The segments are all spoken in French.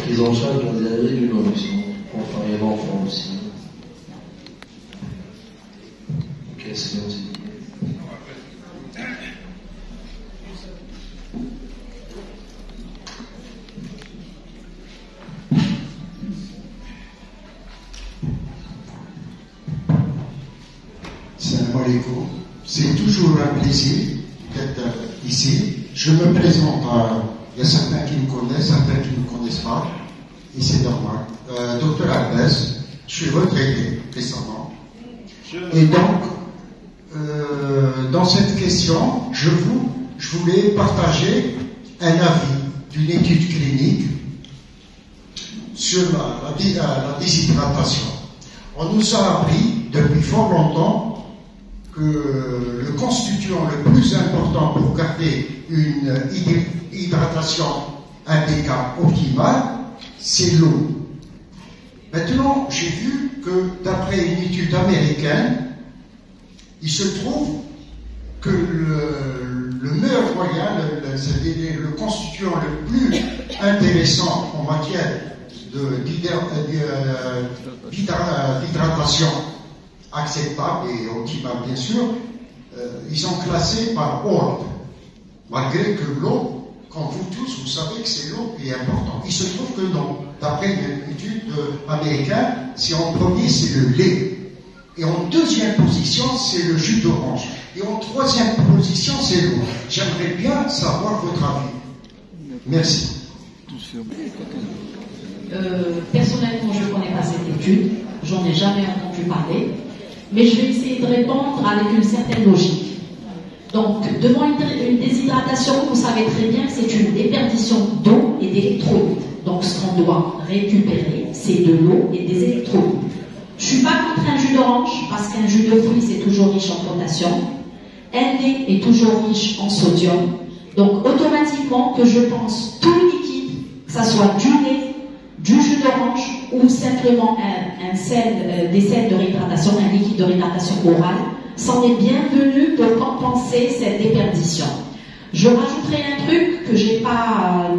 prise en charge de la diarrhée du nourrisson, enfin et l'enfant aussi. Question aussi. Salam alaikum. C'est toujours un plaisir d'être ici. Je me présente à... Il y a certains qui me connaissent, certains qui ne me connaissent pas, et c'est normal. Docteur Albès, je suis retraité récemment. Et donc, dans cette question, je voulais partager un avis d'une étude clinique sur la déshydratation. On nous a appris depuis fort longtemps que le constituant le plus important pour garder une hydratation impeccable, optimale, c'est l'eau. Maintenant, j'ai vu que d'après une étude américaine, il se trouve que le meilleur moyen, c'est-à-dire le constituant le plus intéressant en matière d'hydratation acceptable et optimale, bien sûr, ils sont classés par ordre. Malgré que l'eau, comme vous tous, vous savez que c'est l'eau qui est importante. Il se trouve que non. D'après une étude américaine, c'est en premier, c'est le lait. Et en deuxième position, c'est le jus d'orange. Et en troisième position, c'est l'eau. J'aimerais bien savoir votre avis. Merci. Personnellement, je ne connais pas cette étude. J'en ai jamais entendu parler. Mais je vais essayer de répondre avec une certaine logique. Donc, devant une déshydratation, vous savez très bien que c'est une déperdition d'eau et d'électrolytes. Donc, ce qu'on doit récupérer, c'est de l'eau et des électrolytes. Je ne suis pas contre un jus d'orange, parce qu'un jus de fruits, c'est toujours riche en potassium. Un lait est toujours riche en sodium. Donc, automatiquement, que je pense tout liquide, que ce soit du lait, du jus d'orange ou simplement des sels de réhydratation, un liquide de réhydratation orale, c'en est bienvenu pour compenser cette déperdition. Je rajouterai un truc que j'ai pas,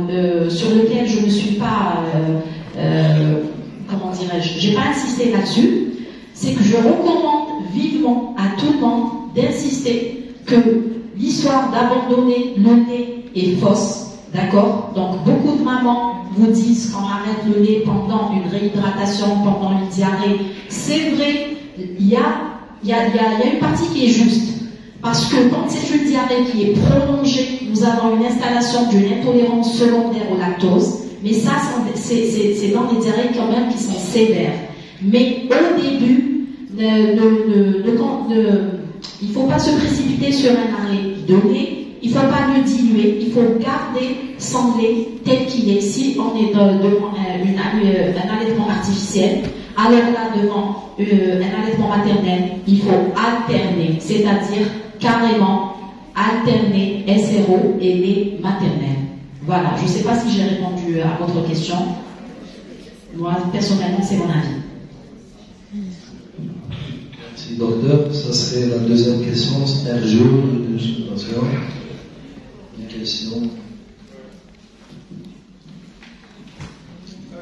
sur lequel je ne suis pas, comment dirais-je, j'ai pas insisté là-dessus, c'est que je recommande vivement à tout le monde d'insister que l'histoire d'abandonner le lait est fausse, d'accord? Donc beaucoup de mamans vous disent qu'on arrête le lait pendant une réhydratation, pendant une diarrhée. C'est vrai, il y a une partie qui est juste. Parce que quand c'est une diarrhée qui est prolongée, nous avons une installation d'une intolérance secondaire au lactose. Mais ça, c'est dans des diarrhées quand même qui sont sévères. Mais au début, il ne faut pas se précipiter sur un arrêt de lait. Il ne faut pas le diluer. Il faut garder son lait tel qu'il est. Si on est devant un allaitement artificiel, alors là, devant un allaitement maternel, il faut alterner, c'est-à-dire carrément alterner SRO et lait maternel. Voilà, je ne sais pas si j'ai répondu à votre question. Moi, personnellement, c'est mon avis. Merci, docteur. Ça serait la deuxième question. RGO de déshydratation. Une question.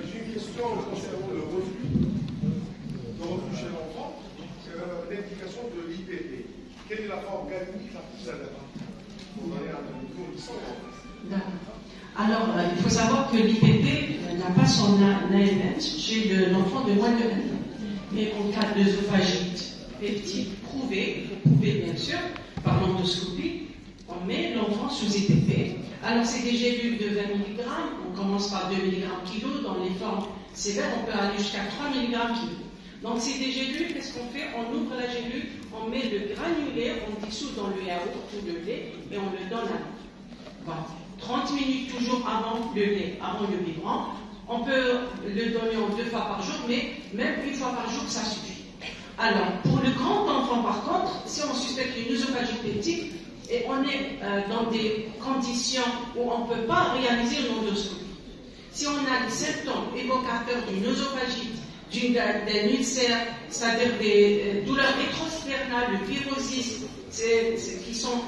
J'ai une question concernant le reflux chez l'enfant, c'est l'implication de l'IPP. Quelle est la forme organique la plus adaptée pour donner un nourrisson? D'accord. Alors, il faut savoir que l'IPP n'a pas son AMH chez l'enfant de moins de 1 an. Mais en cas d'œsophagite peptique prouvée, bien sûr, par l'endoscopie, on met l'enfant sous IPP. Alors, c'est des gélules de 20 mg, on commence par 2 mg kg, dans les formes sévères, on peut aller jusqu'à 3 mg kg. Donc, c'est des gélules, qu'est-ce qu'on fait? On ouvre la gélule, on met le granulé, on dissout dans le yaourt ou le lait, et on le donne à l'enfant. Voilà. 30 minutes toujours avant le lait, avant le biberon. On peut le donner en 2 fois par jour, mais même 1 fois par jour, ça suffit. Alors, pour le grand enfant, par contre, si on suspecte une œsophagite peptique, et on est dans des conditions où on ne peut pas réaliser une endoscopie. Si on a des symptômes évocateurs d'une œsophagite, d'un ulcère, c'est-à-dire des douleurs extrasternales, le pyrosis, qui sont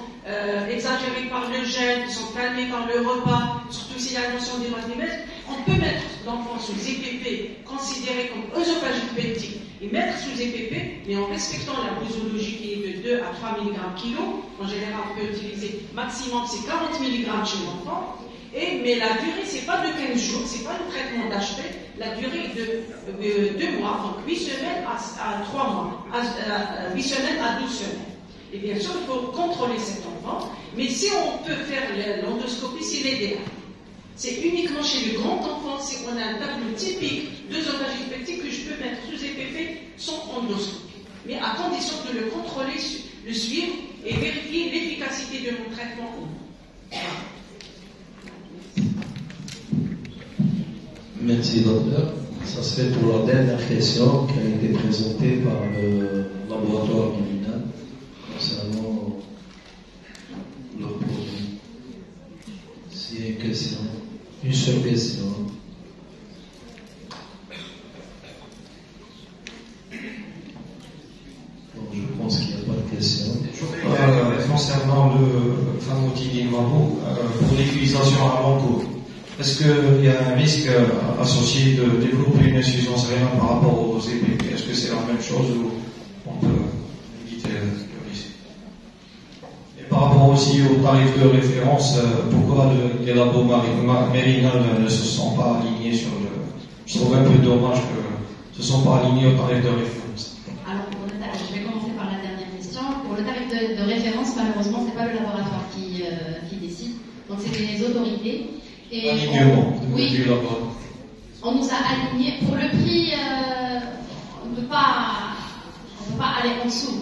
exagérées par le jeûne, qui sont calmées par le repas, surtout s'il y a la notion d'hématite, On peut mettre l'enfant sous EPP, considéré comme œsophagite peptique, et mettre sous EPP, mais en respectant la posologie qui est de 2 à 3 mg kg. En général, on peut utiliser maximum, c'est 40 mg chez l'enfant. Mais la durée, c'est pas de 15 jours, c'est pas le traitement d'HP. La durée de 2 mois, donc 8 semaines à 3 mois, 8 semaines à 12 semaines. Et bien sûr, il faut contrôler cet enfant, mais si on peut faire l'endoscopie, c'est l'idéal. C'est uniquement chez le grand enfant, si on a un tableau typique d'œsophagite peptique que je peux mettre sous EPP sans endoscopie. Mais à condition de le contrôler, le suivre et vérifier l'efficacité de mon traitement. Merci docteur. Ça serait pour la dernière question qui a été présentée par le laboratoire Mérinal concernant le produit. S'il y a une question, une seule question. Donc je pense qu'il n'y a pas de question. Concernant le famotidine Mabo, pour l'utilisation à long cours, est-ce qu'il y a un risque associé de développer une insuffisance rénale par rapport aux EPP? Est-ce que c'est la même chose ou on peut éviter le risque? Et par rapport aussi aux tarifs de référence, pourquoi les labos Mérinal ne se sont pas alignés sur le... Je trouve un peu dommage que ne se sont pas alignés aux tarifs de référence. Alors, je vais commencer par la dernière question. Pour le tarif de référence, malheureusement, ce n'est pas le laboratoire qui décide. Donc, c'est les autorités. Et oui, on nous a alignés. Pour le prix, on ne peut pas aller en dessous.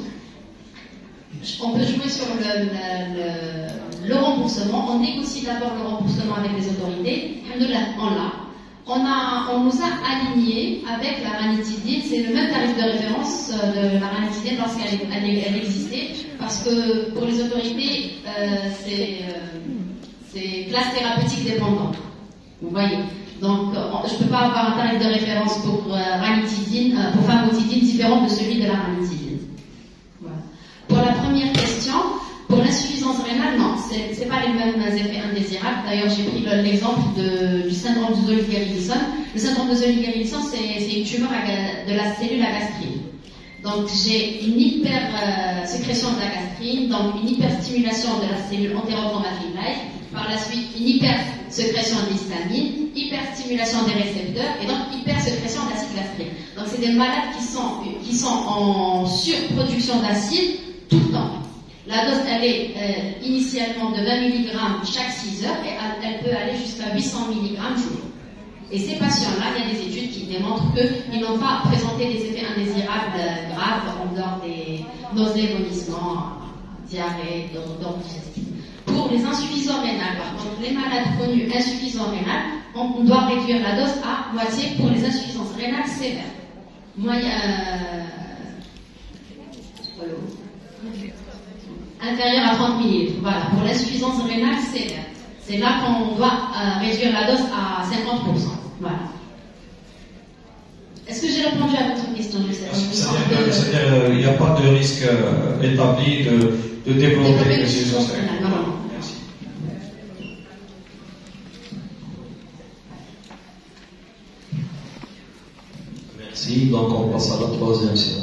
On peut jouer sur le remboursement. On négocie d'abord le remboursement avec les autorités. Alhamdoulilah, on nous a alignés avec la ranitidine. C'est le même tarif de référence de la ranitidine lorsqu'elle existait. Parce que pour les autorités, c'est classe thérapeutique dépendante. Vous voyez. Donc, je ne peux pas avoir un tarif de référence pour ranitidine, pour famotidine différent de celui de la ranitidine. Voilà. Pour la première question, pour l'insuffisance rénale, non, c'est pas les mêmes effets indésirables. D'ailleurs, j'ai pris l'exemple du syndrome de Zolliger-Ellison. Le syndrome de Zolliger-Ellison, c'est une tumeur de la cellule à gastrine. Donc, j'ai une hyper-sécrétion de la gastrine, donc une hyperstimulation de la cellule entérochromacrine. Par la suite, une hypersécrétion d'histamine, hyperstimulation des récepteurs et donc hypersécrétion d'acide gastrique. Donc, c'est des malades qui sont en surproduction d'acide tout le temps. La dose, elle est initialement de 20 mg chaque 6 heures et elle peut aller jusqu'à 800 mg jour. Et ces patients-là, il y a des études qui démontrent qu'ils n'ont pas présenté des effets indésirables graves en dehors des nausées, vomissements, diarrhée, d'ordre digestif. Pour les insuffisants rénales, par contre, les malades connus insuffisants rénales, on doit réduire la dose à moitié pour les insuffisances rénales sévères. Inférieur à 30 ml. Voilà, pour l'insuffisance rénale sévère. C'est là qu'on doit réduire la dose à 50%. Voilà. Est-ce que j'ai répondu à votre question? C'est-à-dire qu'il n'y a pas de risque établi de développer une insuffisance rénale. Non. Merci. Merci. Donc on passe à la troisième séance.